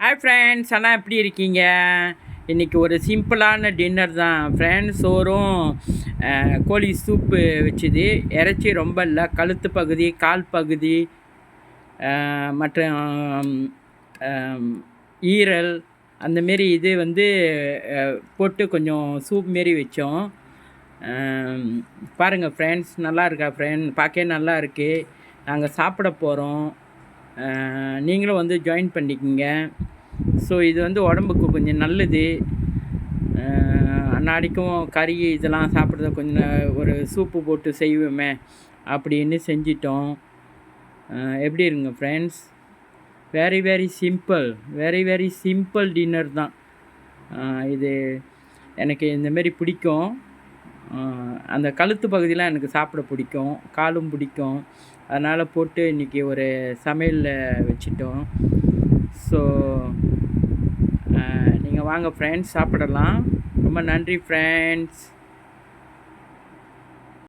Hi friends, எல்லாம் எப்படி இருக்கீங்க? இன்றைக்கி ஒரு சிம்பிளான டின்னர் தான் ஃப்ரெண்ட்ஸ். சோறும் கோழி சூப்பு வச்சுது. இறைச்சி ரொம்ப இல்லை, கழுத்து பகுதி, கால் பகுதி மற்றும் ஈரல் அந்தமாரி இது வந்து போட்டு கொஞ்சம் சூப் மாரி வச்சோம். பாருங்கள் ஃப்ரெண்ட்ஸ், நல்லா இருக்கா ஃப்ரெண்ட்? பார்க்கவே நல்லா இருக்குது. நாங்கள் சாப்பிட போகிறோம். நீங்களும் வந்து ஜாயின் பண்ணிக்கிங்க. ஸோ இது வந்து உடம்புக்கு கொஞ்சம் நல்லது. அன்னாடிக்கும் கறி இதெல்லாம் சாப்பிட்றத கொஞ்சம் ஒரு சூப்பு போட்டு செய்வோமே அப்படின்னு செஞ்சிட்டோம். எப்படி இருங்க friends? Very very simple dinner தான் இது. எனக்கு இந்தமாரி பிடிக்கும். அந்த கழுத்து பகுதியெலாம் எனக்கு சாப்பிட பிடிக்கும், காலும் பிடிக்கும். அதனால் போட்டு இன்றைக்கி ஒரு சமையலில் வச்சிட்டோம். ஸோ நீங்கள் வாங்க ஃப்ரெண்ட்ஸ், சாப்பிடலாம். ரொம்ப நன்றி ஃப்ரெண்ட்ஸ்.